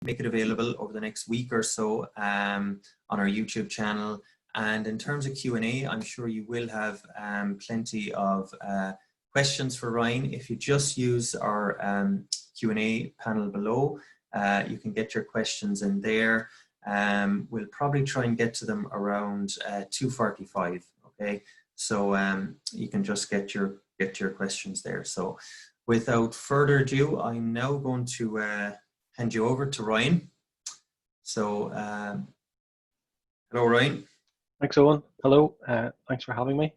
make it available over the next week or so on our YouTube channel. And in terms of Q&A, I'm sure you will have plenty of questions for Ryan. If you just use our Q&A panel below, you can get your questions in there. We'll probably try and get to them around 2:45. Okay, so you can just get your questions there. So without further ado, I'm now going to hand you over to Ryan. So hello, Ryan. Thanks, Owen. Hello. Thanks for having me.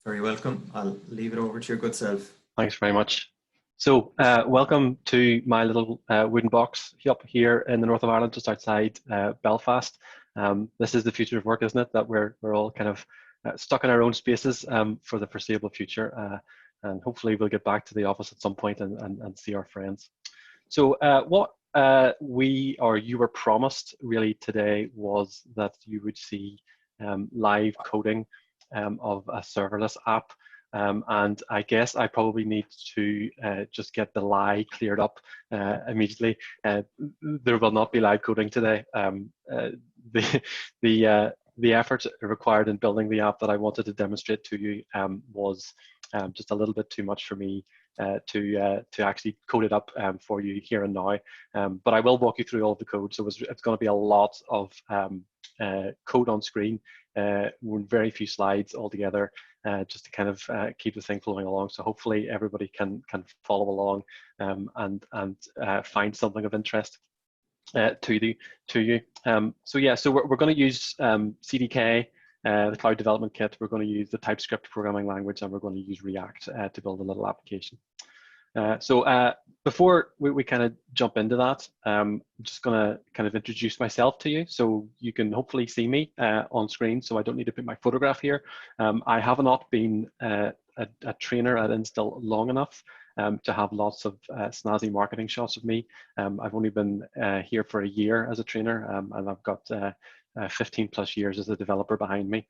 Very welcome. I'll leave it over to your good self. Thanks very much. So welcome to my little wooden box up here in the north of Ireland, just outside Belfast. This is the future of work, isn't it? That we're all kind of stuck in our own spaces for the foreseeable future. And hopefully we'll get back to the office at some point and see our friends. So what you were promised really today was that you would see live coding of a serverless app. And I guess I probably need to just get the lie cleared up immediately. There will not be live coding today. The effort required in building the app that I wanted to demonstrate to you was just a little bit too much for me to actually code it up for you here and now. But I will walk you through all of the code. So it's going to be a lot of code on screen, very few slides altogether, just to kind of keep the thing flowing along. So hopefully everybody can follow along and find something of interest to you. So yeah, so we're going to use CDK, the Cloud Development Kit. We're going to use the TypeScript programming language, and we're going to use React to build a little application. So before we kind of jump into that, I'm just going to kind of introduce myself to you so you can hopefully see me on screen, so I don't need to put my photograph here. I have not been a trainer at Instil long enough to have lots of snazzy marketing shots of me. I've only been here for a year as a trainer, and I've got 15 plus years as a developer behind me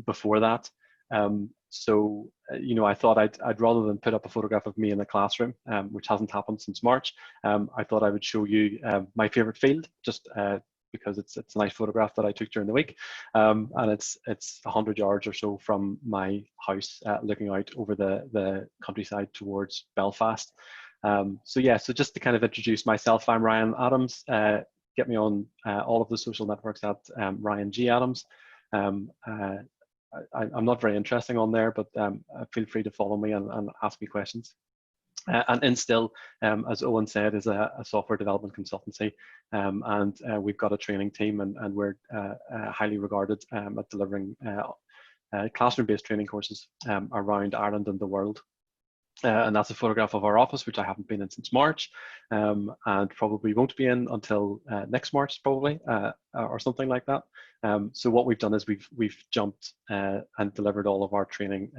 before that. So, you know, I thought I'd rather than put up a photograph of me in the classroom, which hasn't happened since March, I thought I would show you my favorite field, just because it's a nice photograph that I took during the week. And it's 100 yards or so from my house, looking out over the countryside towards Belfast. So yeah, so just to kind of introduce myself, I'm Ryan Adams. Get me on all of the social networks at Ryan G. Adams. I'm not very interesting on there, but feel free to follow me and ask me questions. And Instil, as Owen said, is a software development consultancy, and we've got a training team, and we're highly regarded at delivering classroom-based training courses around Ireland and the world. And that's a photograph of our office, which I haven't been in since March, and probably won't be in until next March, probably, or something like that. So what we've done is we've jumped and delivered all of our training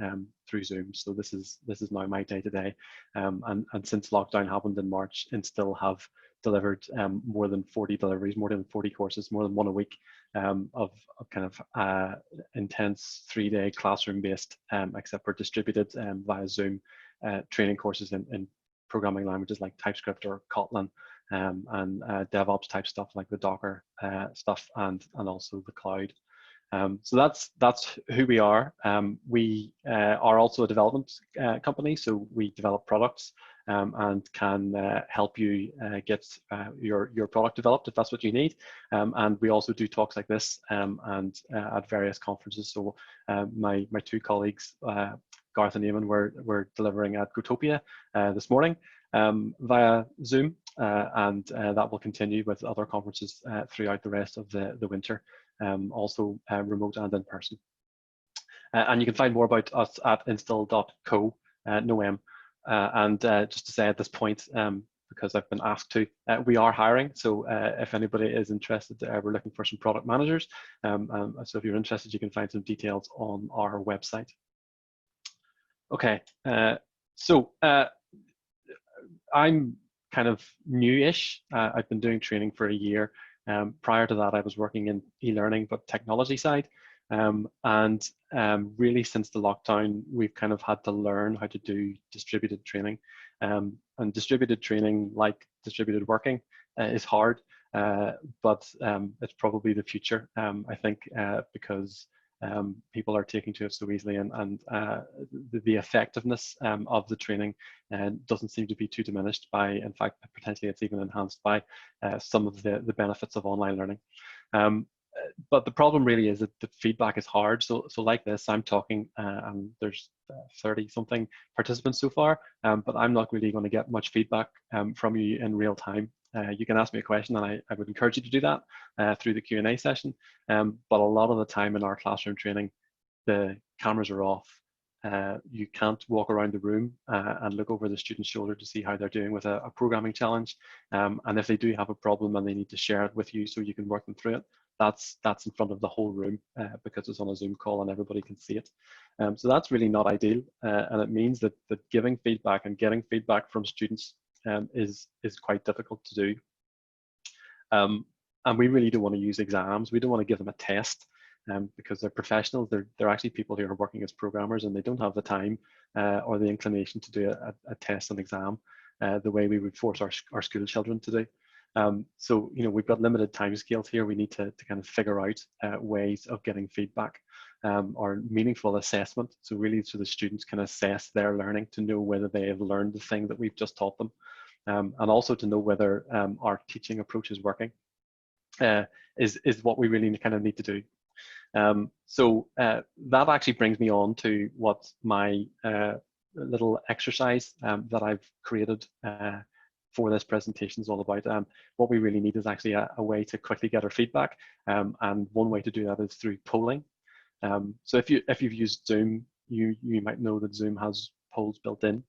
through Zoom. So this is now my day to day. And since lockdown happened in March, Instil have delivered more than 40 deliveries, more than 40 courses, more than one a week of kind of intense 3-day classroom-based, except for distributed via Zoom. Training courses in programming languages like TypeScript or Kotlin, and DevOps type stuff like the Docker stuff, and also the cloud. So that's who we are. We are also a development company, so we develop products and can help you get your product developed if that's what you need. And we also do talks like this and at various conferences. So my two colleagues, Garth and Eamon, were delivering at Growtopia this morning via Zoom, and that will continue with other conferences throughout the rest of the winter, also remote and in person. And you can find more about us at instil.co, no M. And just to say at this point, because I've been asked to, we are hiring. So if anybody is interested, we're looking for some product managers. So if you're interested, you can find some details on our website. Okay, so I'm kind of new-ish. I've been doing training for a year. Prior to that, I was working in e-learning, but technology side. And really since the lockdown, we've kind of had to learn how to do distributed training. And distributed training, like distributed working, is hard, but it's probably the future, I think, because people are taking to it so easily, and the effectiveness of the training doesn't seem to be too diminished by, in fact, potentially it's even enhanced by some of the benefits of online learning. But the problem really is that the feedback is hard. So like this, I'm talking, and there's 30 something participants so far, but I'm not really going to get much feedback from you in real time. You can ask me a question, and I would encourage you to do that through the Q&A session. But a lot of the time in our classroom training, the cameras are off. You can't walk around the room and look over the student's shoulder to see how they're doing with a programming challenge. And if they do have a problem and they need to share it with you so you can work them through it, that's in front of the whole room because it's on a Zoom call and everybody can see it. So that's really not ideal, and it means that giving feedback and getting feedback from students is quite difficult to do. And we really don't want to use exams. We don't want to give them a test because they're professionals. They're actually people who are working as programmers, and they don't have the time or the inclination to do a test and exam the way we would force our school children to do. So, we've got limited time scales here. We need to kind of figure out ways of getting feedback or meaningful assessment. So really, so the students can assess their learning to know whether they have learned the thing that we've just taught them, and also to know whether our teaching approach is working, is what we really kind of need to do. So that actually brings me on to what my little exercise that I've created for this presentation is all about. What we really need is actually a way to quickly get our feedback, and one way to do that is through polling. So if you've used Zoom, you might know that Zoom has polls built in,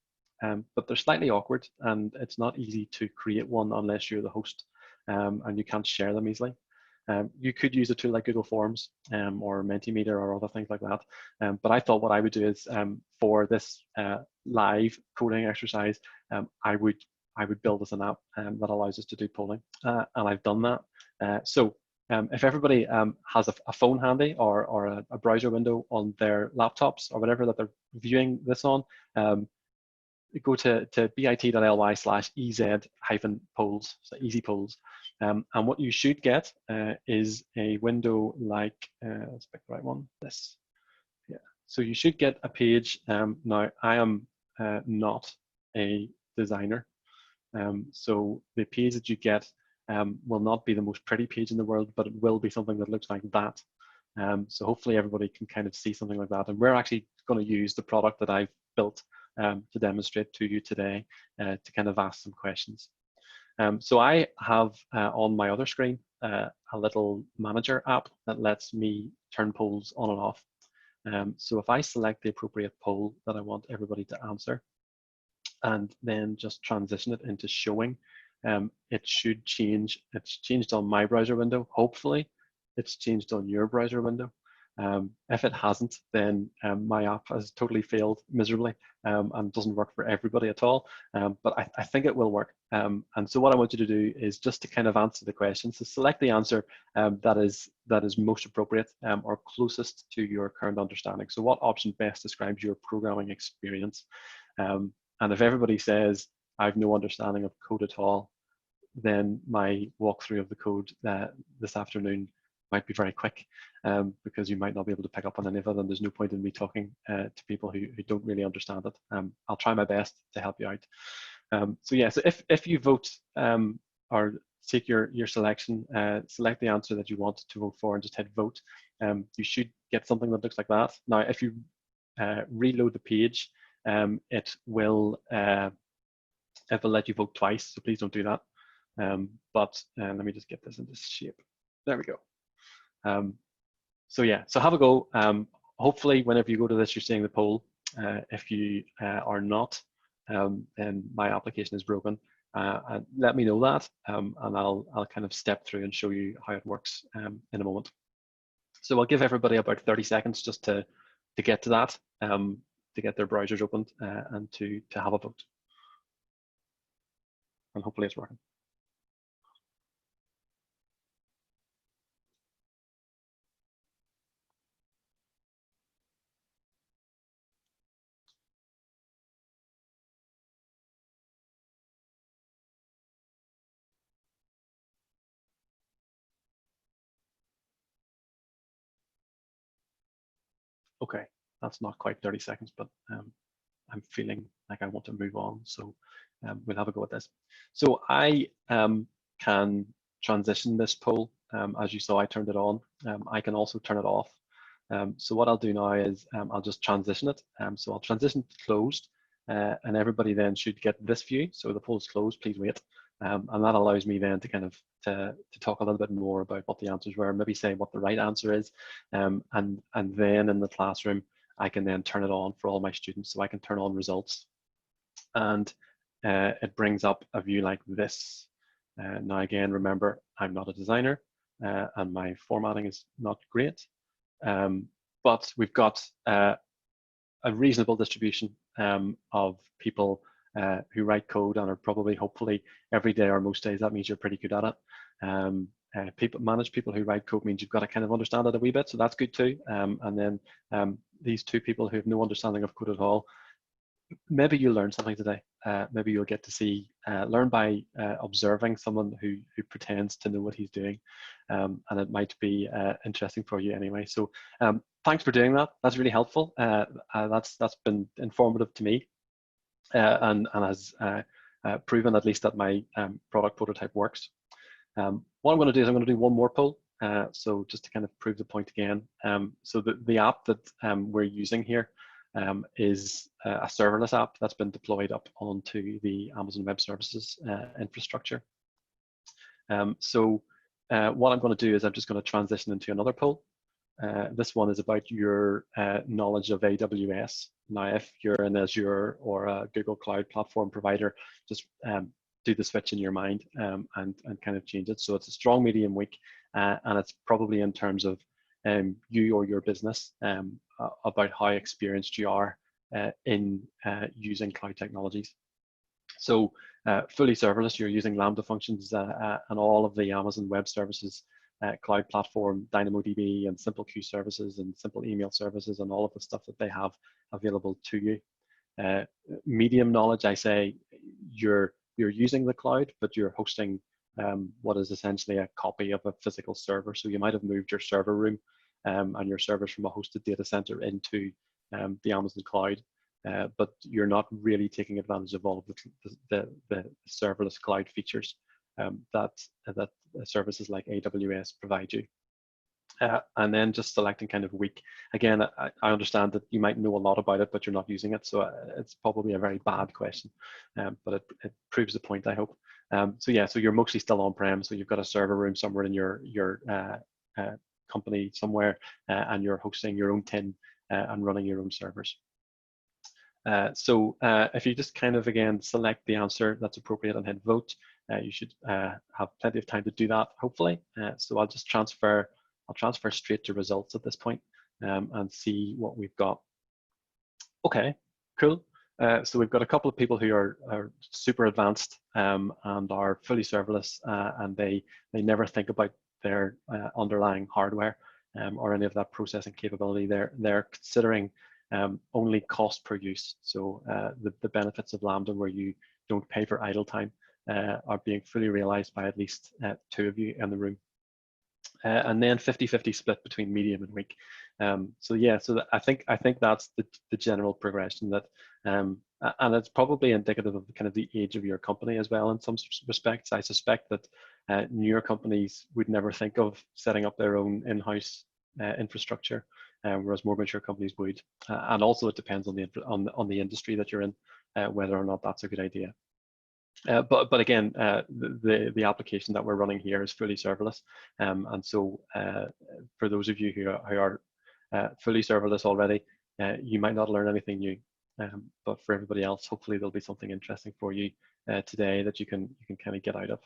but they're slightly awkward, and it's not easy to create one unless you're the host, and you can't share them easily. You could use a tool like Google Forms or Mentimeter or other things like that. But I thought what I would do is for this live coding exercise, I would build us an app that allows us to do polling, and I've done that. So if everybody has a phone handy or a browser window on their laptops or whatever that they're viewing this on, go to bit.ly/ez-polls, so easy polls. And what you should get is a window like, let's pick the right one, this. Yeah. So you should get a page. Now, I am not a designer. So the page that you get will not be the most pretty page in the world, but it will be something that looks like that. So hopefully everybody can kind of see something like that. And we're actually going to use the product that I've built to demonstrate to you today to kind of ask some questions. So I have on my other screen a little manager app that lets me turn polls on and off. So if I select the appropriate poll that I want everybody to answer, and then just transition it into showing, it should change. It's changed on my browser window. Hopefully, it's changed on your browser window. If it hasn't, then my app has totally failed miserably and doesn't work for everybody at all. But I think it will work. And so what I want you to do is just to kind of answer the question. So select the answer that is most appropriate or closest to your current understanding. So what option best describes your programming experience? And if everybody says, I have no understanding of code at all, then my walkthrough of the code this afternoon might be very quick because you might not be able to pick up on any of it, and there's no point in me talking to people who don't really understand it. I'll try my best to help you out. So yeah, so if you vote or take your selection, select the answer that you want to vote for and just hit vote, you should get something that looks like that. Now, if you reload the page, it will let you vote twice, so please don't do that. But let me just get this into shape. There we go. So yeah, so have a go. Hopefully, whenever you go to this, you're seeing the poll. If you are not, then my application is broken. And let me know that, and I'll kind of step through and show you how it works in a moment. So I'll give everybody about 30 seconds just to get to that, to get their browsers opened and to have a vote. And hopefully it's working. Okay, that's not quite 30 seconds, but I'm feeling like I want to move on. So we'll have a go at this. So I can transition this poll. As you saw, I turned it on. I can also turn it off. So what I'll do now is I'll just transition it. So I'll transition to closed, and everybody then should get this view. So the poll is closed, please wait. And that allows me then to kind of to talk a little bit more about what the answers were, maybe say what the right answer is, and then in the classroom I can then turn it on for all my students. So I can turn on results, and it brings up a view like this. Now again, remember, I'm not a designer, and my formatting is not great, but we've got a reasonable distribution of people who write code and are probably, hopefully, every day or most days. That means you're pretty good at it. Manage people who write code means you've got to kind of understand it a wee bit, so that's good too. And then these two people who have no understanding of code at all, maybe you'll learn something today. Maybe you'll get to see, learn by observing someone who pretends to know what he's doing, and it might be interesting for you anyway. So thanks for doing that. That's really helpful. That's been informative to me, and has proven at least that my product prototype works. What I'm going to do is I'm going to do one more poll. So just to kind of prove the point again. So the app that we're using here is a serverless app that's been deployed up onto the Amazon Web Services infrastructure. So what I'm going to do is I'm just going to transition into another poll. This one is about your knowledge of AWS. Now, if you're an Azure or a Google Cloud Platform provider, just do the switch in your mind and kind of change it. So it's a strong, medium, weak, and it's probably in terms of you or your business about how experienced you are in using cloud technologies. So fully serverless, you're using Lambda functions and all of the Amazon Web Services cloud platform, DynamoDB and simple queue services and simple email services and all of the stuff that they have available to you. Medium knowledge, I say you're using the cloud, but you're hosting what is essentially a copy of a physical server. So you might have moved your server room and your servers from a hosted data center into the Amazon cloud, but you're not really taking advantage of all of the serverless cloud features that services like AWS provide you. And then just selecting kind of weak. Again, I understand that you might know a lot about it, but you're not using it. So it's probably a very bad question, but it proves the point, I hope. So yeah, so you're mostly still on-prem. So you've got a server room somewhere in your company somewhere, and you're hosting your own tin and running your own servers. So if you just kind of, again, select the answer that's appropriate and hit vote, you should have plenty of time to do that, hopefully. So I'll just transfer straight to results at this point and see what we've got. Okay, cool. So we've got a couple of people who are super advanced and are fully serverless, and they never think about their underlying hardware or any of that processing capability. They're considering only cost per use. So the benefits of Lambda, where you don't pay for idle time, are being fully realized by at least two of you in the room. And then 50-50 split between medium and weak. So yeah, so I think that's the general progression that, and it's probably indicative of kind of the age of your company as well in some respects. I suspect that newer companies would never think of setting up their own in-house infrastructure, whereas more mature companies would. And also it depends on the industry that you're in, whether or not that's a good idea. But again, the application that we're running here is fully serverless, and so for those of you who are fully serverless already, you might not learn anything new, but for everybody else, hopefully there'll be something interesting for you today that you can kind of get out of.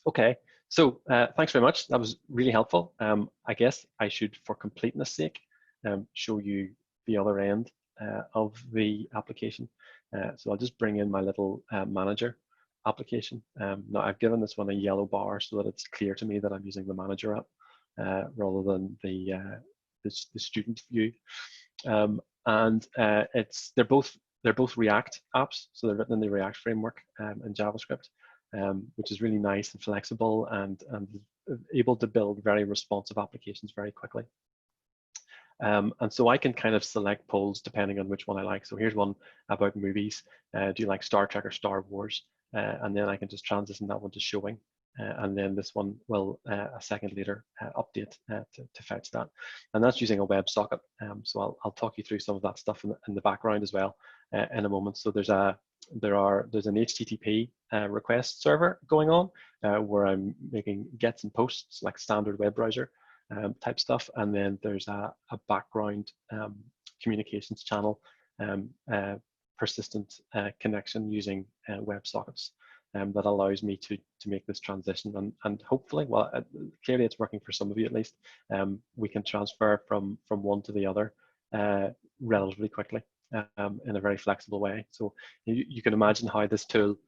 Okay, so thanks very much. That was really helpful. I guess I should, for completeness sake, show you the other end of the application. So I'll just bring in my little manager application. Now I've given this one a yellow bar so that it's clear to me that I'm using the manager app rather than the student view. And they're both React apps, so they're written in the React framework in JavaScript, which is really nice and flexible and able to build very responsive applications very quickly. And so I can kind of select polls depending on which one I like. So here's one about movies. Do you like Star Trek or Star Wars? And then I can just transition that one to showing. And then this one will, a second later, update to fetch that. And that's using a WebSocket. So I'll talk you through some of that stuff in the background as well in a moment. So there's an HTTP request server going on where I'm making gets and posts like standard web browser type stuff. And then there's a background communications channel, persistent connection using WebSockets. That allows me to make this transition, and hopefully, well, clearly it's working for some of you at least. We can transfer from one to the other relatively quickly in a very flexible way. So you can imagine how this tool,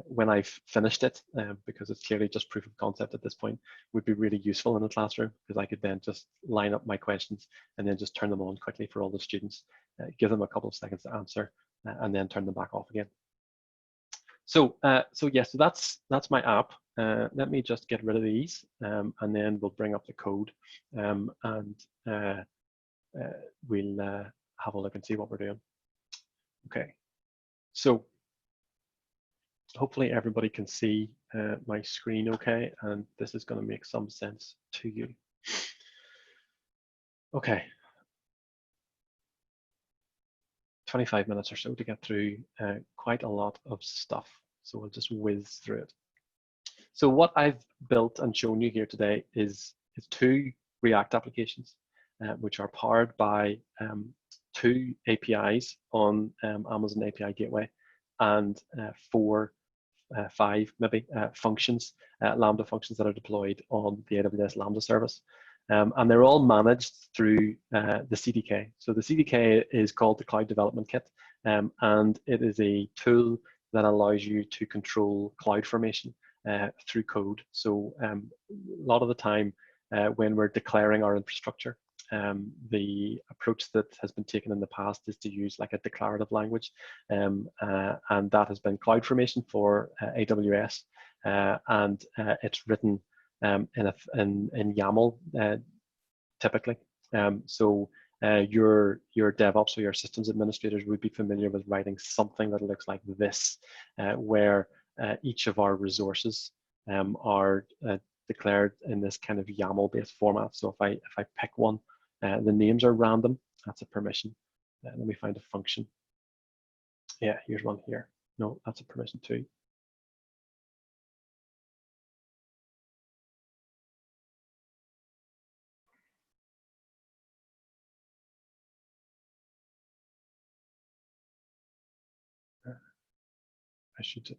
when I've finished it, because it's clearly just proof of concept at this point, would be really useful in the classroom, because I could then just line up my questions and then just turn them on quickly for all the students, give them a couple of seconds to answer, and then turn them back off again. So yes, so that's my app. Let me just get rid of these, and then we'll bring up the code, and we'll have a look and see what we're doing. Okay, so hopefully everybody can see my screen okay, and this is going to make some sense to you. Okay. 25 minutes or so to get through quite a lot of stuff. So we'll just whiz through it. So what I've built and shown you here today is two React applications, which are powered by two APIs on Amazon API Gateway, and five maybe functions, Lambda functions that are deployed on the AWS Lambda service. And they're all managed through the CDK. So the CDK is called the Cloud Development Kit, and it is a tool that allows you to control CloudFormation through code. So a lot of the time when we're declaring our infrastructure, the approach that has been taken in the past is to use like a declarative language, and that has been CloudFormation for AWS, and it's written in YAML typically. So your DevOps or your systems administrators would be familiar with writing something that looks like this, where each of our resources are declared in this kind of YAML-based format. So if I pick one, the names are random. That's a permission. Let me find a function. Yeah, here's one here. No, that's a permission too. I should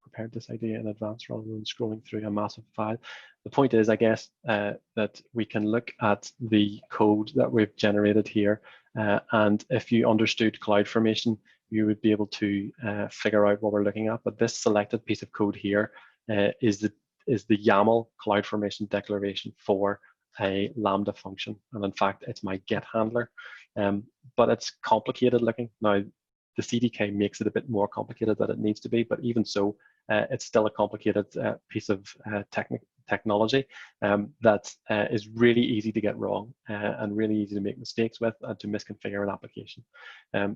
prepared this idea in advance rather than scrolling through a massive file. The point is, I guess, that we can look at the code that we've generated here, and if you understood CloudFormation, you would be able to figure out what we're looking at. But this selected piece of code here is the YAML CloudFormation declaration for a Lambda function, and in fact, it's my get handler. But it's complicated looking. Now, the CDK makes it a bit more complicated than it needs to be, but even so, it's still a complicated piece of technology that is really easy to get wrong and really easy to make mistakes with and to misconfigure an application.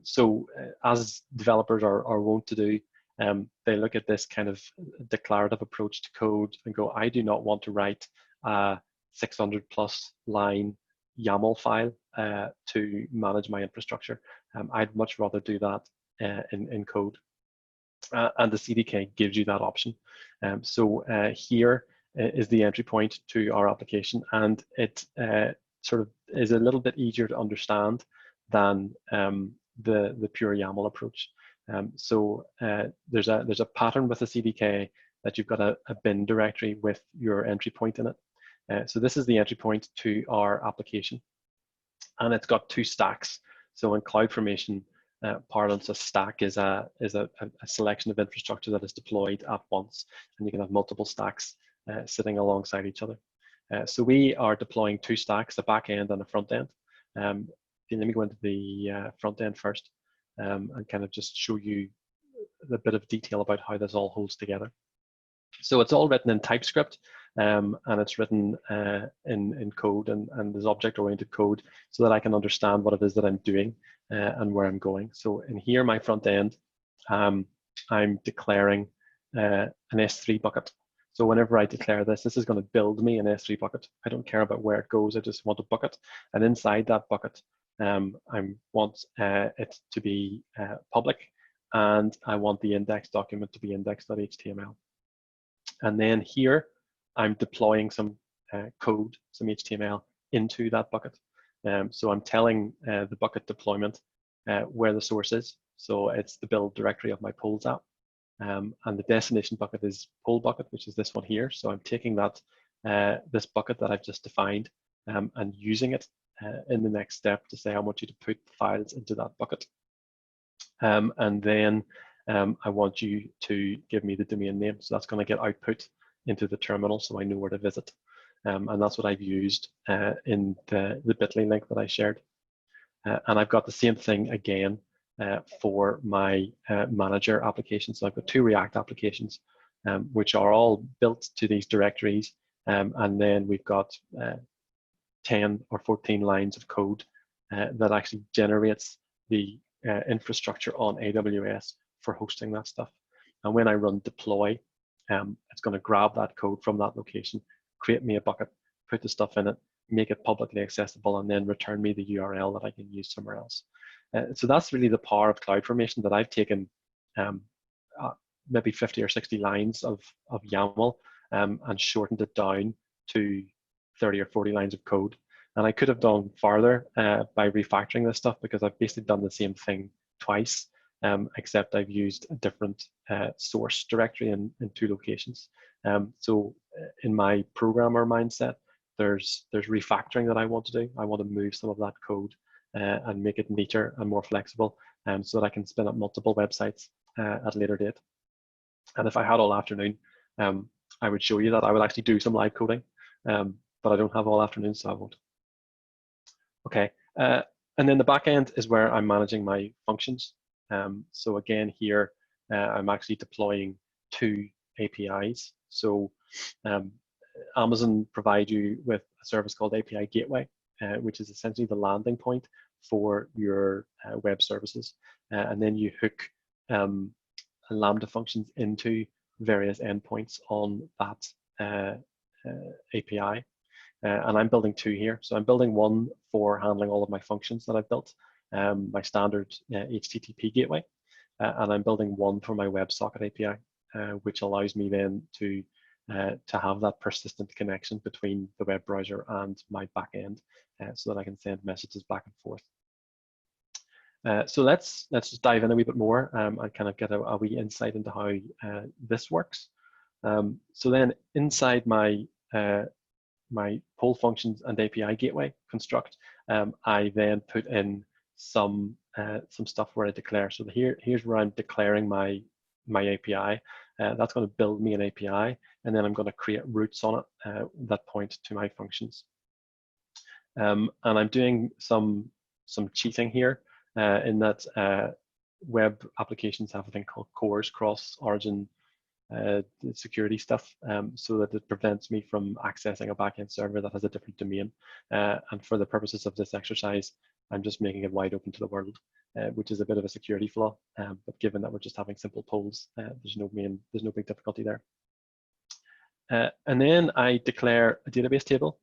So as developers are wont to do, they look at this kind of declarative approach to code and go, I do not want to write a 600+ line YAML file to manage my infrastructure. I'd much rather do that in code. And the CDK gives you that option. So here is the entry point to our application, and it sort of is a little bit easier to understand than the pure YAML approach. So there's a pattern with the CDK that you've got a bin directory with your entry point in it. So this is the entry point to our application, and it's got two stacks. So in CloudFormation parlance, a stack is a selection of infrastructure that is deployed at once, and you can have multiple stacks sitting alongside each other. So we are deploying two stacks, a backend and a front end. Let me go into the front end first and kind of just show you a bit of detail about how this all holds together. So it's all written in TypeScript, and it's written in code and there's object-oriented code so that I can understand what it is that I'm doing and where I'm going. So in here, my front end, I'm declaring an S3 bucket. So whenever I declare this, this is going to build me an S3 bucket. I don't care about where it goes. I just want a bucket. And inside that bucket, I want it to be public, and I want the index document to be index.html. And then here, I'm deploying some code, some HTML into that bucket. So I'm telling the bucket deployment where the source is. So it's the build directory of my polls app. And the destination bucket is poll bucket, which is this one here. So I'm taking that this bucket that I've just defined and using it in the next step to say I want you to put files into that bucket. And then I want you to give me the domain name. So that's going to get output into the terminal so I know where to visit. And that's what I've used in the bit.ly link that I shared. And I've got the same thing again for my manager application. So I've got 2 React applications, which are all built to these directories. And then we've got 10 or 14 lines of code that actually generates the infrastructure on AWS for hosting that stuff. And when I run deploy, it's going to grab that code from that location, create me a bucket, put the stuff in it, make it publicly accessible, and then return me the URL that I can use somewhere else. So that's really the power of CloudFormation, that I've taken maybe 50 or 60 lines of YAML and shortened it down to 30 or 40 lines of code. And I could have done farther by refactoring this stuff, because I've basically done the same thing twice, except I've used a different source directory in 2 locations. So in my programmer mindset, there's refactoring that I want to do. I want to move some of that code and make it neater and more flexible, so that I can spin up multiple websites at a later date. And if I had all afternoon, I would show you that I would actually do some live coding, but I don't have all afternoon, so I won't. Okay, and then the backend is where I'm managing my functions. So again, here I'm actually deploying 2 APIs. So Amazon provide you with a service called API Gateway, which is essentially the landing point for your web services. And then you hook Lambda functions into various endpoints on that API. And I'm building 2 here. So I'm building one for handling all of my functions that I've built, my standard HTTP gateway. And I'm building one for my WebSocket API, which allows me then to have that persistent connection between the web browser and my backend, so that I can send messages back and forth. So let's just dive in a wee bit more and kind of get a wee insight into how this works. So then inside my my poll functions and API gateway construct, I then put in some stuff where I declare. So here's where I'm declaring my API. That's going to build me an API, and then I'm going to create routes on it that point to my functions. And I'm doing some cheating here in that web applications have a thing called CORS, cross-origin security stuff, so that it prevents me from accessing a backend server that has a different domain. And for the purposes of this exercise, I'm just making it wide open to the world, which is a bit of a security flaw. But given that we're just having simple polls, there's no big difficulty there. And then I declare a database table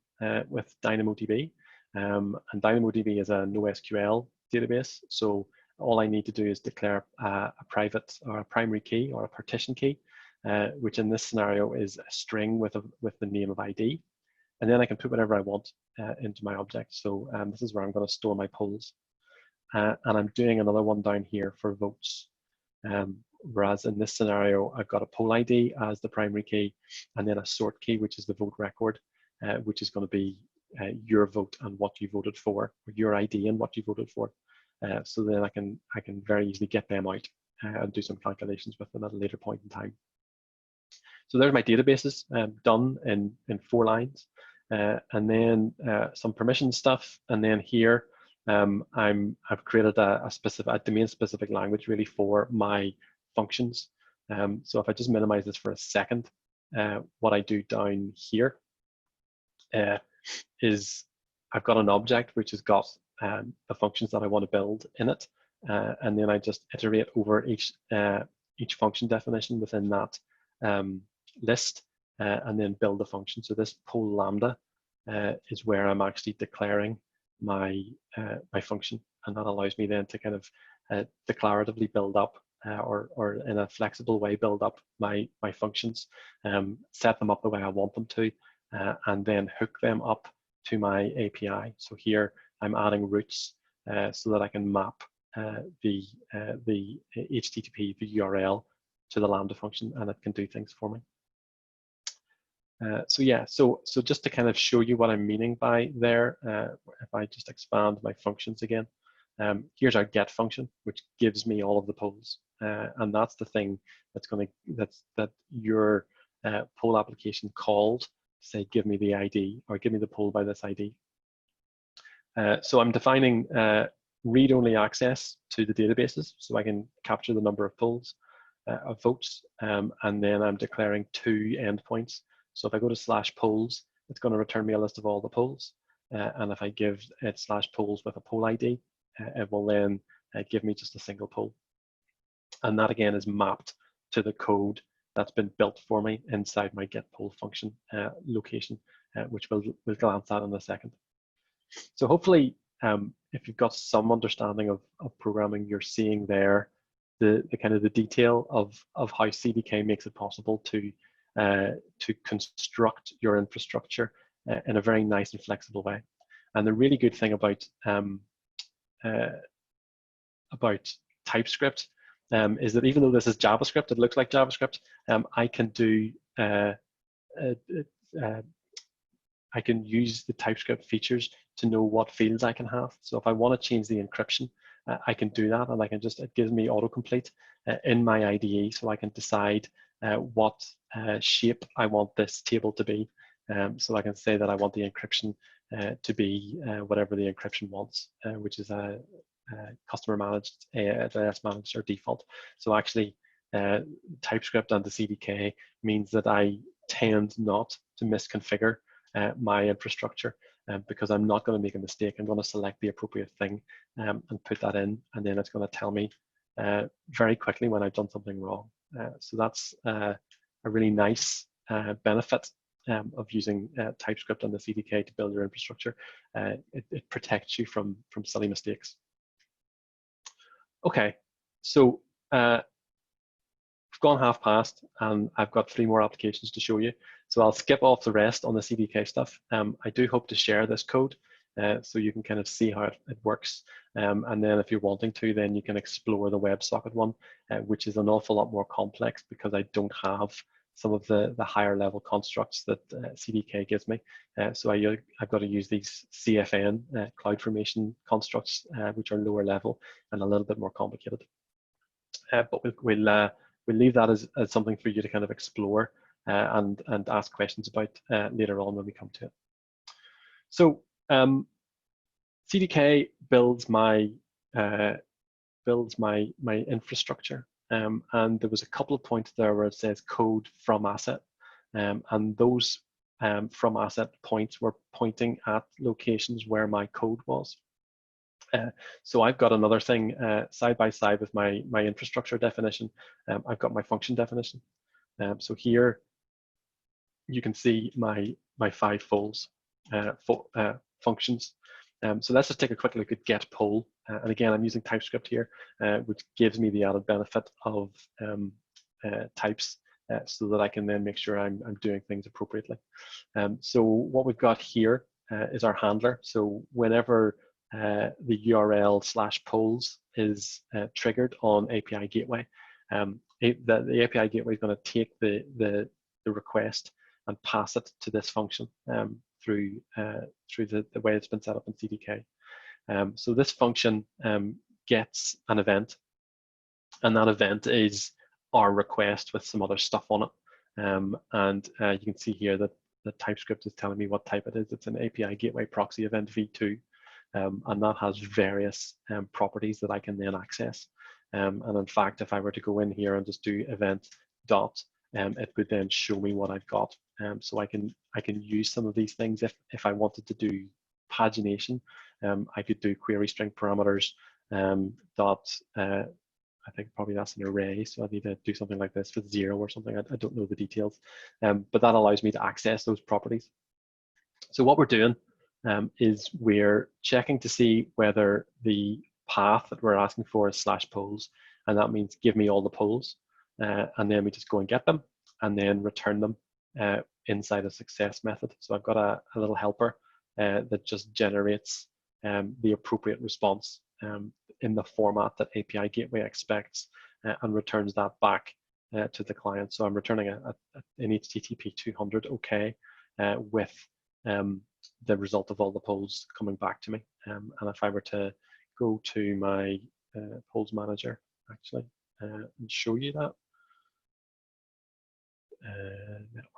with DynamoDB, and DynamoDB is a NoSQL database. So all I need to do is declare a private or a primary key or a partition key, which in this scenario is a string with the name of ID. And then I can put whatever I want into my object. So this is where I'm going to store my polls. And I'm doing another one down here for votes. Whereas in this scenario, I've got a poll ID as the primary key, and then a sort key, which is the vote record, which is going to be your vote and what you voted for, or your ID and what you voted for. So then I can very easily get them out and do some calculations with them at a later point in time. So there's my databases done in 4 lines, and then some permission stuff, and then here I've created a domain-specific language really for my functions. So if I just minimize this for a second, what I do down here is I've got an object which has got the functions that I want to build in it, and then I just iterate over each function definition within that list, and then build a function. So this poll lambda is where I'm actually declaring my my function, and that allows me then to kind of declaratively build up or in a flexible way build up my functions, set them up the way I want them to, and then hook them up to my API. So here I'm adding routes so that I can map the HTTP URL to the Lambda function, and it can do things for me. So yeah, so just to kind of show you what I'm meaning by there, if I just expand my functions again, here's our get function, which gives me all of the polls, and that's the thing that's that your poll application called, say, give me the ID or give me the poll by this ID. So I'm defining read-only access to the databases, so I can capture the number of polls of votes, and then I'm declaring 2 endpoints. So if I go to /polls, it's going to return me a list of all the polls, and if I give it /polls with a poll ID, it will then give me just a single poll, and that again is mapped to the code that's been built for me inside my get poll function location, which we'll glance at in a second. So hopefully, if you've got some understanding of programming, you're seeing there the kind of the detail of how CDK makes it possible to construct your infrastructure in a very nice and flexible way. And the really good thing about TypeScript is that even though this is JavaScript, it looks like JavaScript, I can do I can use the TypeScript features to know what fields I can have. So if I want to change the encryption, I can do that, and I can just, it gives me autocomplete in my IDE, so I can decide what shape I want this table to be. So I can say that I want the encryption to be whatever the encryption wants, which is a customer managed, AWS managed, or default. So actually, TypeScript and the CDK means that I tend not to misconfigure my infrastructure, because I'm not going to make a mistake. I'm going to select the appropriate thing and put that in, and then it's going to tell me very quickly when I've done something wrong. So that's a really nice benefit of using TypeScript and the CDK to build your infrastructure. It protects you from silly mistakes. Okay, so we've gone half past, and I've got 3 more applications to show you. So I'll skip off the rest on the CDK stuff. I do hope to share this code so you can kind of see how it works. And then if you're wanting to, then you can explore the WebSocket one, which is an awful lot more complex because I don't have some of the higher level constructs that CDK gives me. So I've got to use these CFN, CloudFormation constructs, which are lower level and a little bit more complicated. But we'll leave that as something for you to kind of explore and ask questions about later on when we come to it. So CDK builds my infrastructure, and there was a couple of points there where it says code from asset, and those from asset points were pointing at locations where my code was. So I've got another thing side by side with my infrastructure definition. I've got my function definition. So here you can see my 5 folds functions. So let's just take a quick look at get poll. And again, I'm using TypeScript here, which gives me the added benefit of types, so that I can then make sure I'm doing things appropriately. So what we've got here is our handler. So whenever the URL /polls is triggered on API gateway, the API gateway is going to take the request and pass it to this function through the way it's been set up in CDK. So this function gets an event, and that event is our request with some other stuff on it. And you can see here that the TypeScript is telling me what type it is. It's an API gateway proxy event v2, and that has various properties that I can then access. And in fact, if I were to go in here and just do event dot it would then show me what I've got. So I can use some of these things if I wanted to do pagination. I could do query string parameters dot. I think probably that's an array, so I need to do something like this with 0 or something. I don't know the details, but that allows me to access those properties. So what we're doing is we're checking to see whether the path that we're asking for is /polls, and that means give me all the polls, and then we just go and get them and then return them inside a success method. So I've got a little helper that just generates the appropriate response in the format that API Gateway expects and returns that back to the client. So I'm returning an HTTP 200 OK with the result of all the polls coming back to me. And if I were to go to my polls manager, actually, and show you that network.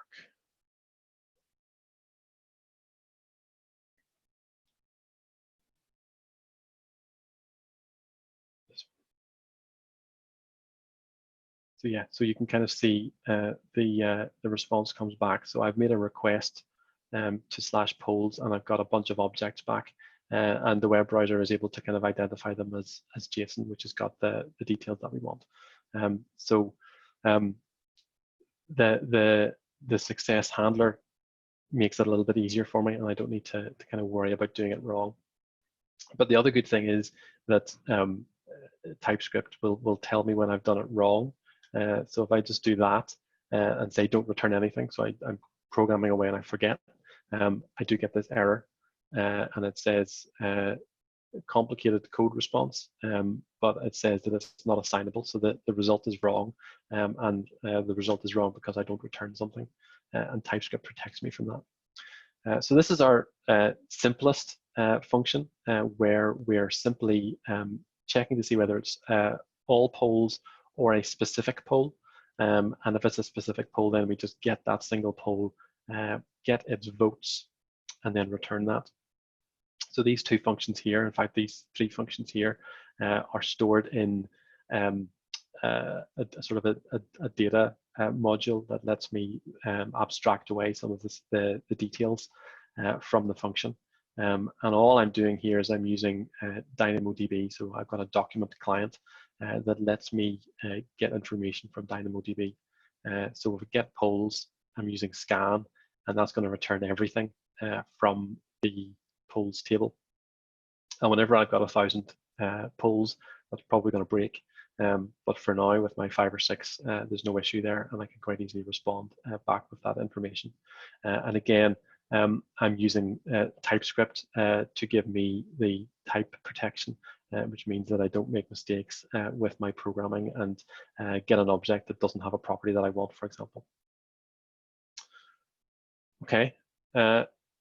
So yeah, so you can kind of see the response comes back. So I've made a request to /polls, and I've got a bunch of objects back, and the web browser is able to kind of identify them as JSON, which has got the details that we want. The success handler makes it a little bit easier for me, and I don't need to kind of worry about doing it wrong. But the other good thing is that TypeScript will tell me when I've done it wrong. So if I just do that and say don't return anything, so I'm programming away and I forget, I do get this error, and it says complicated code response, but it says that it's not assignable, so that the result is wrong, and the result is wrong because I don't return something, and TypeScript protects me from that. So this is our simplest function, where we're simply checking to see whether it's all polls or a specific poll, and if it's a specific poll, then we just get that single poll, get its votes, and then return that. So these two functions here, in fact, these three functions here, are stored in a sort of a data module that lets me abstract away some of the details from the function. And all I'm doing here is I'm using DynamoDB. So I've got a document client that lets me get information from DynamoDB. So if we get polls, I'm using scan, and that's going to return everything from the polls table. And whenever I've got 1,000 polls, that's probably going to break. But for now, with my 5 or 6, there's no issue there, and I can quite easily respond back with that information. And again, I'm using TypeScript to give me the type protection, which means that I don't make mistakes with my programming and get an object that doesn't have a property that I want, for example. Okay,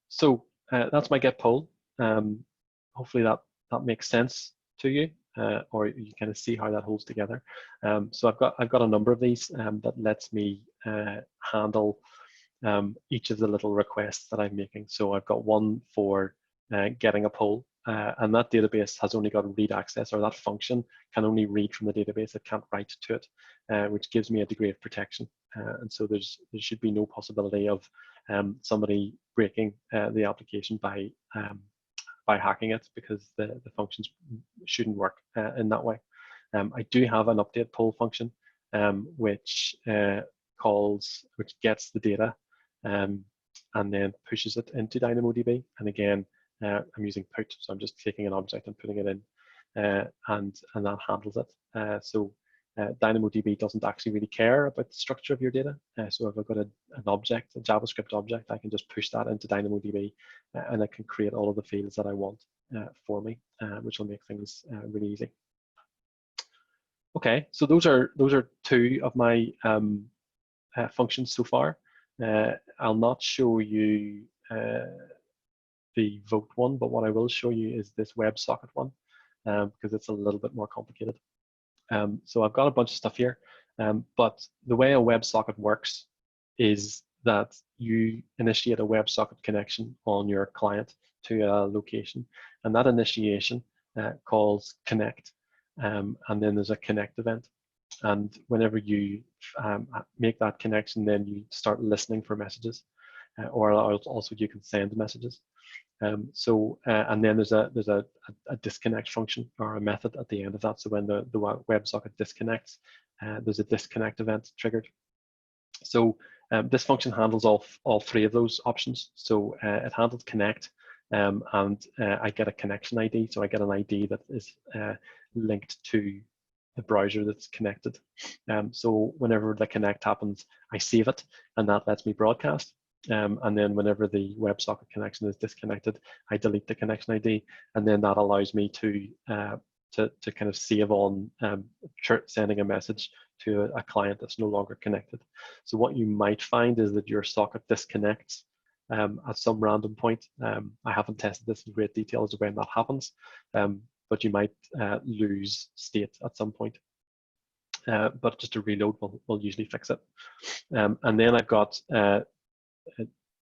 so that's my get poll. Hopefully that makes sense to you, or you kind of see how that holds together. So I've got a number of these that lets me handle each of the little requests that I'm making. So I've got one for getting a poll, and that database has only got read access, or that function can only read from the database. It can't write to it, which gives me a degree of protection. And so there should be no possibility of somebody breaking the application by hacking it, because the functions shouldn't work in that way. I do have an update poll function, which gets the data and then pushes it into DynamoDB. And again, I'm using put, so I'm just taking an object and putting it in, and that handles it. So DynamoDB doesn't actually really care about the structure of your data. So if I've got an object, a JavaScript object, I can just push that into DynamoDB, and it can create all of the fields that I want for me, which will make things really easy. Okay, so those are 2 of my functions so far. I'll not show you the vote one, but what I will show you is this WebSocket one, because it's a little bit more complicated. So I've got a bunch of stuff here, but the way a WebSocket works is that you initiate a WebSocket connection on your client to a location, and that initiation calls connect, and then there's a connect event. And whenever you make that connection, then you start listening for messages, or also you can send messages. And then there's a disconnect function or a method at the end of that. So when the WebSocket disconnects, there's a disconnect event triggered. So this function handles all three of those options. So it handles connect, and I get a connection ID. So I get an ID that is linked to the browser that's connected. So whenever the connect happens, I save it, and that lets me broadcast. And then whenever the WebSocket connection is disconnected, I delete the connection ID, and then that allows me to kind of save on sending a message to a client that's no longer connected. So what you might find is that your socket disconnects at some random point. I haven't tested this in great detail as to when that happens, but you might lose state at some point. But just a reload will usually fix it. And then I've got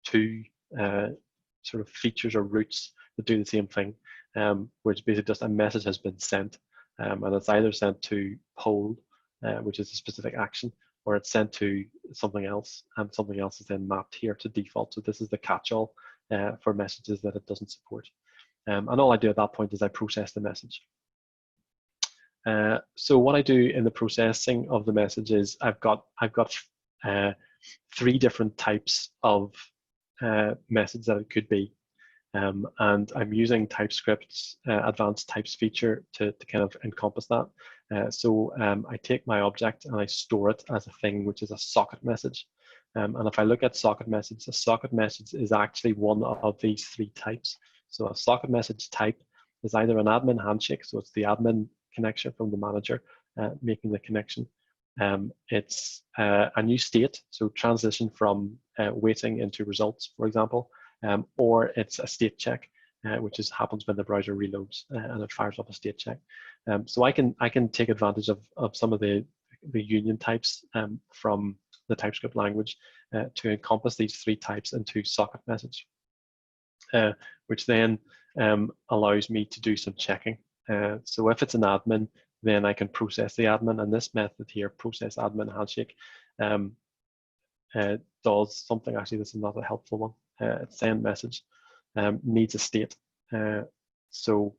two sort of features or routes that do the same thing, which basically just a message has been sent, and it's either sent to poll, which is a specific action, or it's sent to something else, and something else is then mapped here to default. So this is the catch-all for messages that it doesn't support. And all I do at that point is I process the message. So what I do in the processing of the message is I've got 3 different types of message that it could be, and I'm using TypeScript's advanced types feature to kind of encompass that. So I take my object and I store it as a thing which is a socket message. And if I look at socket message, a socket message is actually one of these 3 types. So a socket message type is either an admin handshake, so it's the admin connection from the manager making the connection. It's a new state, so transition from waiting into results, for example, or it's a state check, which happens when the browser reloads and it fires up a state check. So I can take advantage of some of the union types from the TypeScript language to encompass these 3 types into socket message, which then allows me to do some checking. So if it's an admin, then I can process the admin, and this method here, process admin handshake, does something actually that's not a helpful one. It's send message, needs a state, so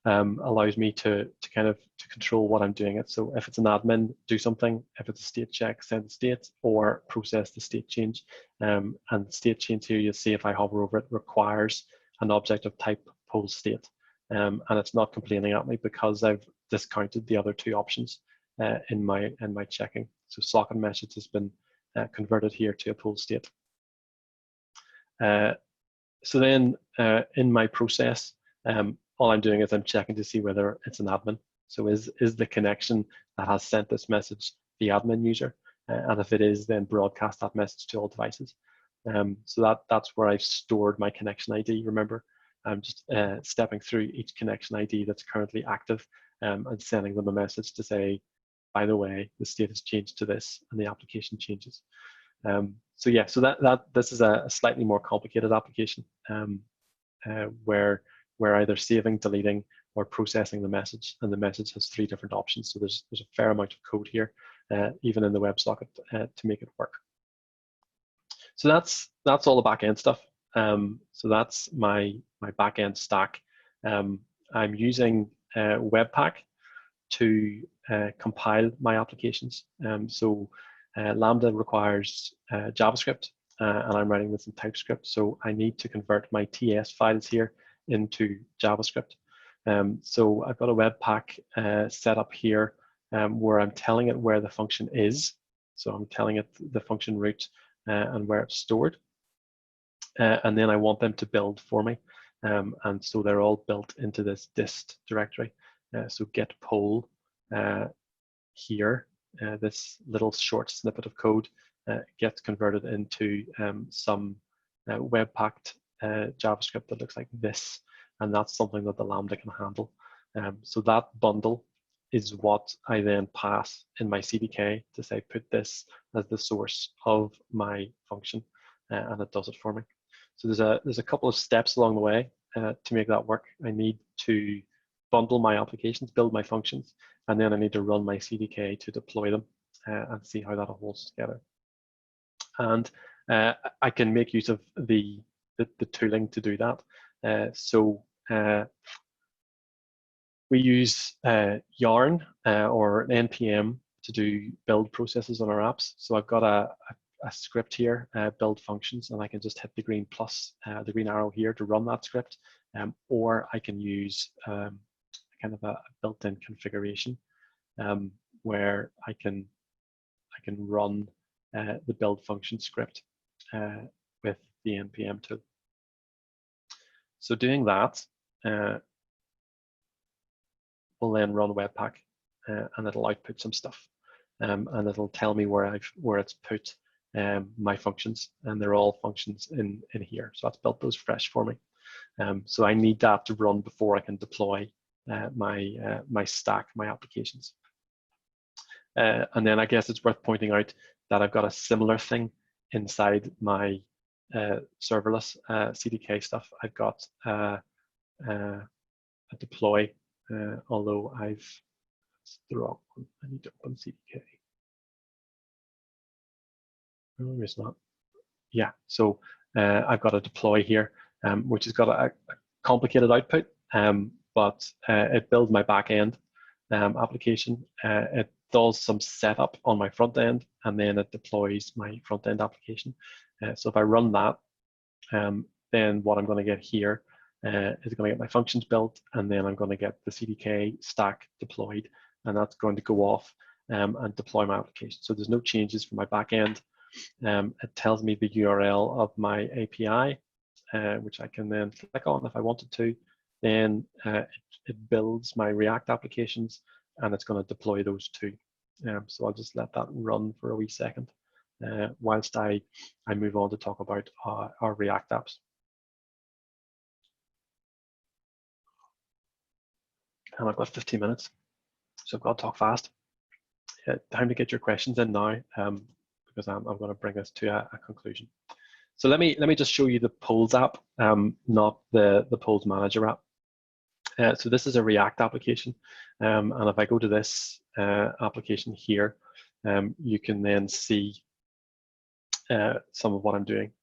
allows me to control what I'm doing it. So if it's an admin, do something. If it's a state check, send the state or process the state change. And state change here, you'll see if I hover over it, requires an object of type poll state. And it's not complaining at me because I've discounted the other 2 options in my checking. So socket message has been converted here to a poll state. So then in my process, all I'm doing is I'm checking to see whether it's an admin. So is the connection that has sent this message the admin user? And if it is, then broadcast that message to all devices. So that's where I've stored my connection ID. Remember, I'm just stepping through each connection ID that's currently active and sending them a message to say, by the way, the state has changed to this and the application changes. So yeah, so this is a slightly more complicated application where we're either saving, deleting, or processing the message, and the message has 3 different options. So there's a fair amount of code here, even in the WebSocket, to make it work. So that's all the backend stuff. So that's my backend stack. I'm using Webpack to compile my applications. So Lambda requires JavaScript, and I'm writing this in TypeScript. So I need to convert my TS files here into JavaScript. So I've got a Webpack set up here where I'm telling it where the function is. So I'm telling it the function root and where it's stored. And then I want them to build for me. And so they're all built into this dist directory. So get poll here, this little short snippet of code gets converted into some Webpacked JavaScript that looks like this. And that's something that the Lambda can handle. So that bundle is what I then pass in my CDK to say, put this as the source of my function, and it does it for me. So there's a couple of steps along the way to make that work. I need to bundle my applications, build my functions, and then I need to run my CDK to deploy them and see how that all holds together. And I can make use of the tooling to do that. We use Yarn or NPM to do build processes on our apps. So I've got a script here, build functions, and I can just hit the green plus, the green arrow here to run that script. Or I can use kind of a built-in configuration where I can run the build function script with the NPM tool. So doing that will then run Webpack, and it'll output some stuff, and it'll tell me where it's put my functions, and they're all functions in here. So that's built those fresh for me. So I need that to run before I can deploy my stack, my applications. And then I guess it's worth pointing out that I've got a similar thing inside my serverless CDK stuff. I've got a deploy, although it's the wrong one. I need to open CDK. No, it's not. Yeah, so I've got a deploy here, which has got a complicated output, but it builds my backend application. It does some setup on my front end, and then it deploys my front end application. So if I run that, then what I'm going to get here is going to get my functions built, and then I'm going to get the CDK stack deployed, and that's going to go off and deploy my application. So there's no changes for my backend. It tells me the URL of my API, which I can then click on if I wanted to. Then it builds my React applications, and it's going to deploy those too. So I'll just let that run for a wee second whilst I move on to talk about our React apps. And I've got 15 minutes, so I've got to talk fast. Time to get your questions in now, because I'm going to bring us to a conclusion. So let me just show you the polls app, not the polls manager app. So this is a React application, and if I go to this application here, you can then see some of what I'm doing.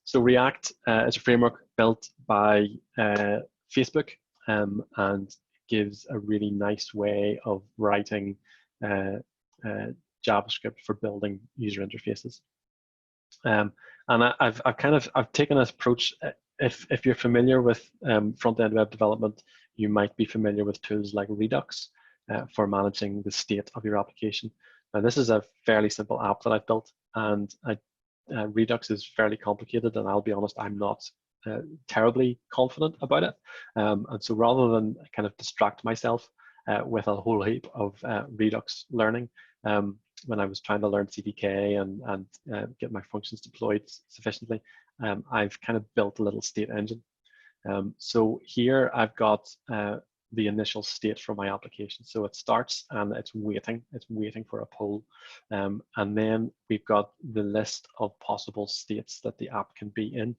So React is a framework built by Facebook, and gives a really nice way of writing JavaScript for building user interfaces. And I've taken this approach. If you're familiar with front-end web development, you might be familiar with tools like Redux for managing the state of your application. Now, this is a fairly simple app that I've built, and Redux is fairly complicated, and I'll be honest, I'm not terribly confident about it. And so rather than kind of distract myself with a whole heap of Redux learning, when I was trying to learn CDK and get my functions deployed sufficiently, I've kind of built a little state engine. So here I've got the initial state for my application. So it starts and it's waiting for a poll. And then we've got the list of possible states that the app can be in.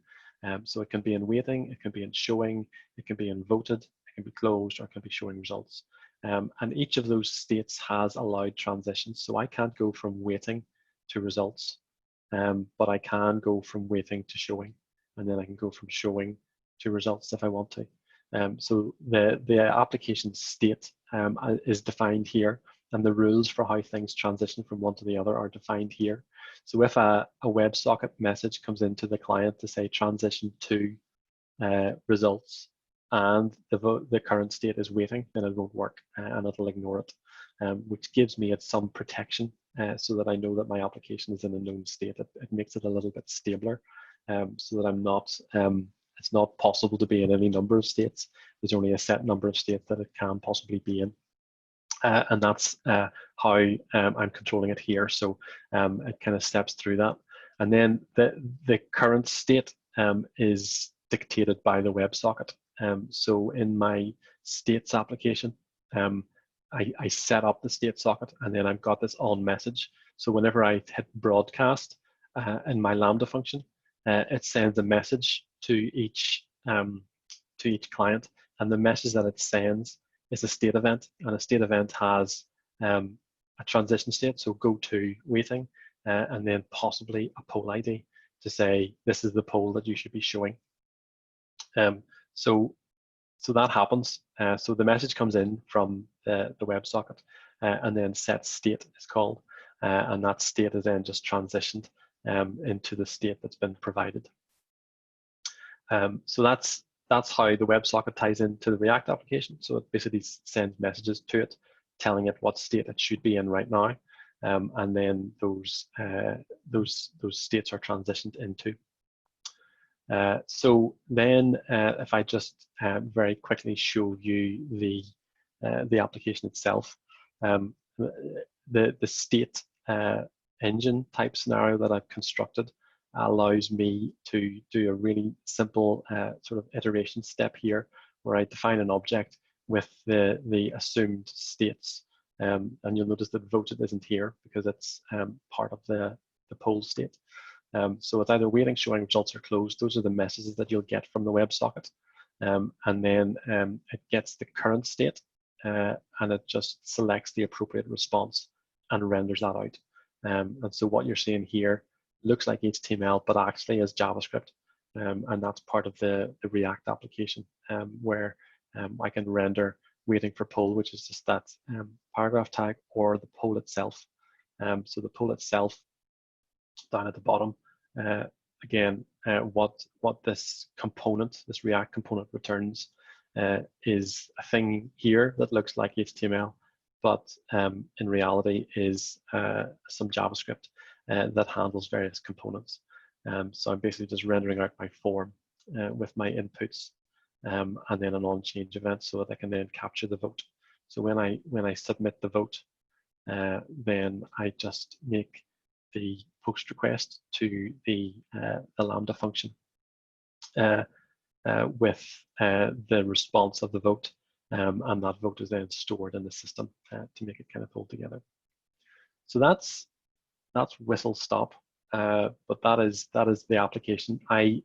So it can be in waiting, it can be in showing, it can be in voted, it can be closed, or it can be showing results. And each of those states has allowed transitions. So I can't go from waiting to results, but I can go from waiting to showing, and then I can go from showing to results if I want to. So the application state is defined here, and the rules for how things transition from one to the other are defined here. So if a WebSocket message comes into the client to say transition to results, and the current state is waiting, then it won't work, and it'll ignore it, which gives me some protection so that I know that my application is in a known state. It makes it a little bit stabler, so that I'm not, it's not possible to be in any number of states. There's only a set number of states that it can possibly be in. And that's how I'm controlling it here. So it kind of steps through that. And then the current state is dictated by the WebSocket. So in my states application, I set up the state socket, and then I've got this on message. So whenever I hit broadcast in my Lambda function, it sends a message to each client, and the message that it sends is a state event, and a state event has a transition state, so go to waiting, and then possibly a poll ID to say this is the poll that you should be showing. So that happens. So the message comes in from the WebSocket, and then set state is called, and that state is then just transitioned into the state that's been provided. So that's how the WebSocket ties into the React application. So it basically sends messages to it, telling it what state it should be in right now, and then those states are transitioned into. So then, if I just very quickly show you the application itself, the state engine type scenario that I've constructed allows me to do a really simple sort of iteration step here, where I define an object with the assumed states, and you'll notice that voted isn't here because it's part of the poll state. So it's either waiting, showing, results, or closed. Those are the messages that you'll get from the WebSocket. And then it gets the current state, and it just selects the appropriate response and renders that out. And so what you're seeing here looks like HTML, but actually is JavaScript. And that's part of the React application, where I can render waiting for poll, which is just that paragraph tag, or the poll itself. So the poll itself, down at the bottom, again, what this component, this React component returns, is a thing here that looks like HTML, but in reality is some JavaScript that handles various components. So I'm basically just rendering out my form with my inputs, and then an on-change event so that I can then capture the vote. So when I submit the vote, then I just make the post request to the Lambda function with the response of the vote, and that vote is then stored in the system to make it kind of pull together. So that's whistle stop, but that is the application. I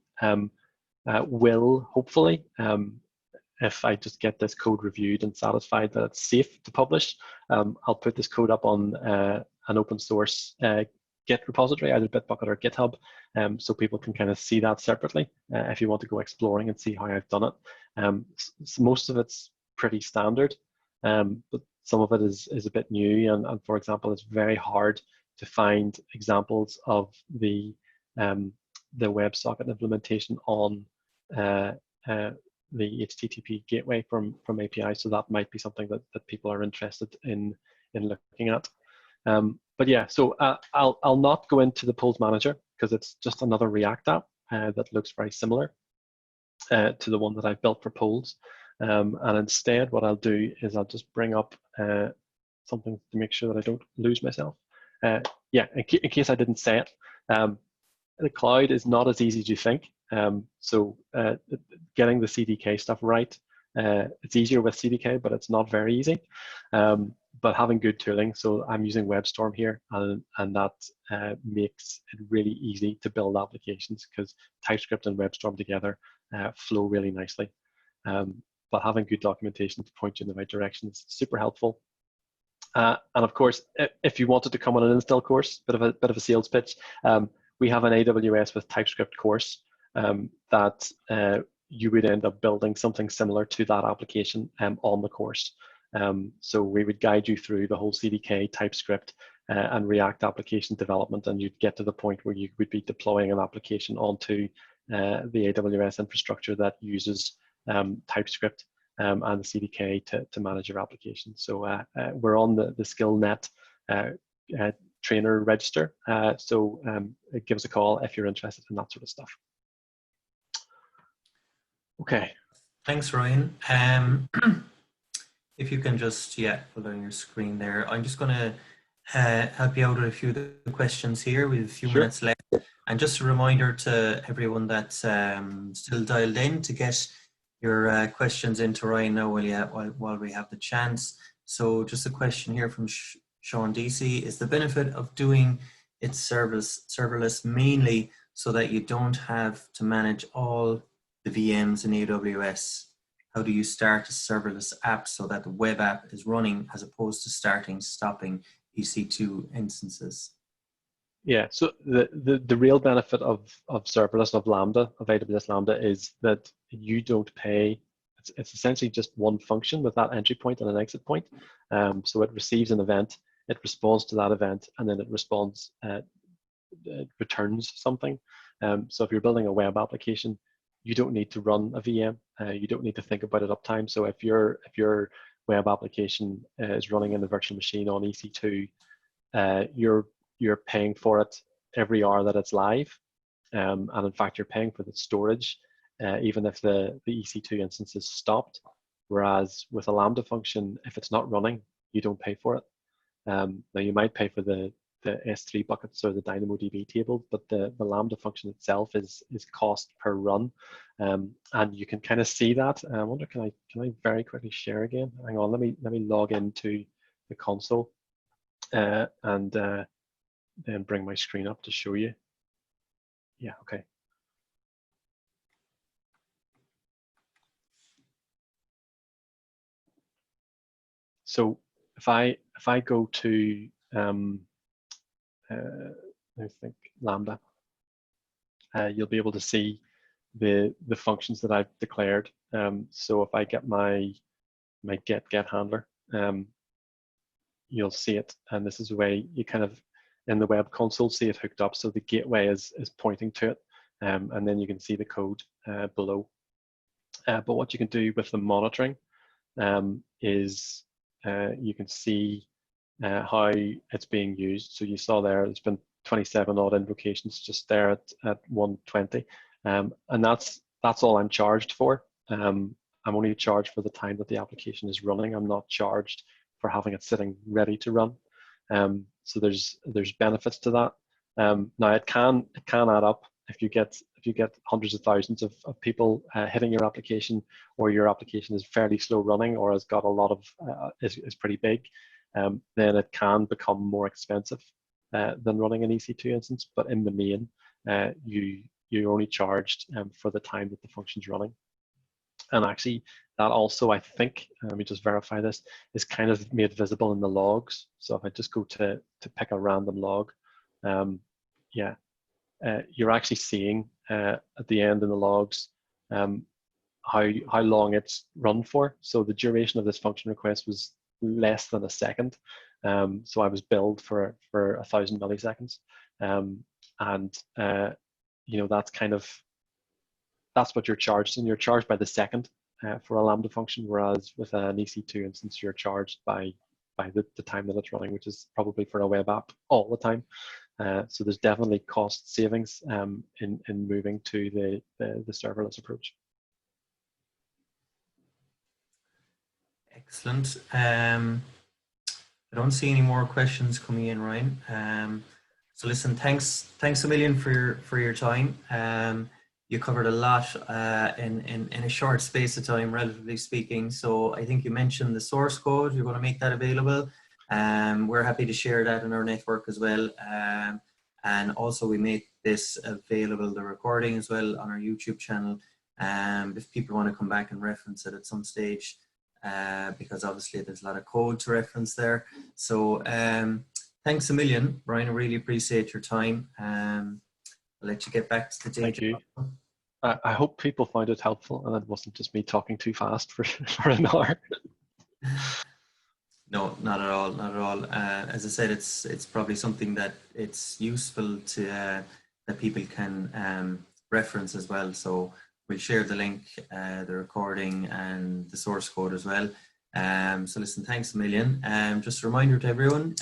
will hopefully, if I just get this code reviewed and satisfied that it's safe to publish, I'll put this code up on an open source Git repository, either Bitbucket or GitHub, so people can kind of see that separately if you want to go exploring and see how I've done it. So most of it's pretty standard, but some of it is a bit new, and for example, it's very hard to find examples of the WebSocket implementation on the HTTP gateway from API. So that might be something that people are interested in looking at. But yeah, so I'll not go into the polls manager because it's just another React app that looks very similar to the one that I've built for polls. And instead, what I'll do is I'll just bring up something to make sure that I don't lose myself. Yeah, in case I didn't say it, the cloud is not as easy as you think. So getting the CDK stuff right, it's easier with CDK, but it's not very easy. But having good tooling, so I'm using WebStorm here, and that makes it really easy to build applications because TypeScript and WebStorm together flow really nicely. But having good documentation to point you in the right direction is super helpful. And of course, if you wanted to come on an Instil course, bit of a sales pitch, we have an AWS with TypeScript course that you would end up building something similar to that application on the course. So we would guide you through the whole CDK, TypeScript, and React application development, and you'd get to the point where you would be deploying an application onto the AWS infrastructure that uses TypeScript and the CDK to manage your application. So we're on the SkillNet trainer register, so give us a call if you're interested in that sort of stuff. Okay. Thanks, Ryan. If you can just, put on your screen there. I'm just going to help you out with a few of the questions here. We have a few minutes left. And just a reminder to everyone that's still dialed in to get your questions into Ryan now while we have the chance. So just a question here from Sean DC. Is the benefit of doing it serverless mainly so that you don't have to manage all the VMs in AWS how do you start a serverless app so that the web app is running as opposed to starting, stopping EC2 instances? Yeah, so the real benefit of serverless, of Lambda, of AWS Lambda, is that you don't pay. It's essentially just one function with that entry point and an exit point. So it receives an event, it responds to that event, and then it returns something. So if you're building a web application, you don't need to run a VM. You don't need to think about it uptime. So if your web application is running in a virtual machine on EC2, you're paying for it every hour that it's live, and in fact you're paying for the storage even if the EC2 instance is stopped. Whereas with a Lambda function, if it's not running, you don't pay for it. Now you might pay for the S3 buckets or the DynamoDB table, but the Lambda function itself is cost per run, and you can kind of see that. I wonder, can I very quickly share again? Hang on, let me log into the console and then bring my screen up to show you. Yeah, okay. So if I go to I think Lambda, you'll be able to see the functions that I've declared. So if I get my get handler, you'll see it, and this is the way you kind of in the web console see it hooked up. So the gateway is pointing to it, and then you can see the code below. But what you can do with the monitoring is you can see how it's being used. So you saw there's been 27 odd invocations just there at 120, and that's all I'm charged for. I'm only charged for the time that the application is running. I'm not charged for having it sitting ready to run. So there's benefits to that. Now it can add up if you get hundreds of thousands of people hitting your application, or your application is fairly slow running or has got a lot of is pretty big. Then it can become more expensive than running an EC2 instance. But in the main, you're only charged for the time that the function's running. And actually, that also, I think, let me just verify this, is kind of made visible in the logs. So if I just go to pick a random log, yeah, you're actually seeing at the end in the logs how long it's run for. So the duration of this function request was less than a second. So I was billed for 1,000 milliseconds, and you know, that's what you're charged, and you're charged by the second for a Lambda function, whereas with an EC2 instance, you're charged by the time that it's running, which is probably for a web app all the time. So there's definitely cost savings in moving to the serverless approach. Excellent. I don't see any more questions coming in, Ryan. So listen, thanks a million for your time. You covered a lot in a short space of time, relatively speaking. So I think you mentioned the source code. You're going to make that available. We're happy to share that in our network as well. And also we make this available, the recording as well, on our YouTube channel. If people want to come back and reference it at some stage, because obviously there's a lot of code to reference there. So thanks a million, Brian. I really appreciate your time. I'll let you get back to the day. Thank you. I hope people find it helpful and it wasn't just me talking too fast for an hour. No, not at all, not at all. As I said, it's probably something that it's useful to that people can reference as well. So we'll share the link, the recording, and the source code as well. So listen, thanks a million. Just a reminder to everyone,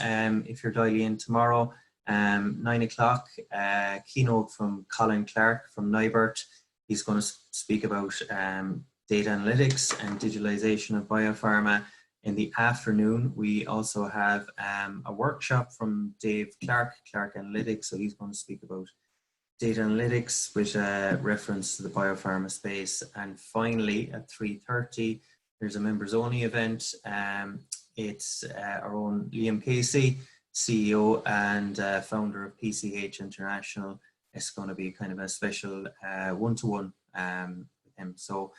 if you're dialing in tomorrow, 9 o'clock, keynote from Colin Clark from Nibert. He's going to speak about data analytics and digitalization of biopharma. In the afternoon, we also have a workshop from Dave Clark Analytics. So he's going to speak about data analytics with reference to the biopharma space. And finally, at 3:30, there's a members only event. It's our own Liam Casey, CEO and founder of PCH International. It's going to be kind of a special one-to-one with him. So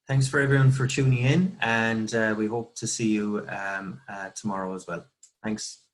Thanks for everyone for tuning in, and we hope to see you tomorrow as well. Thanks.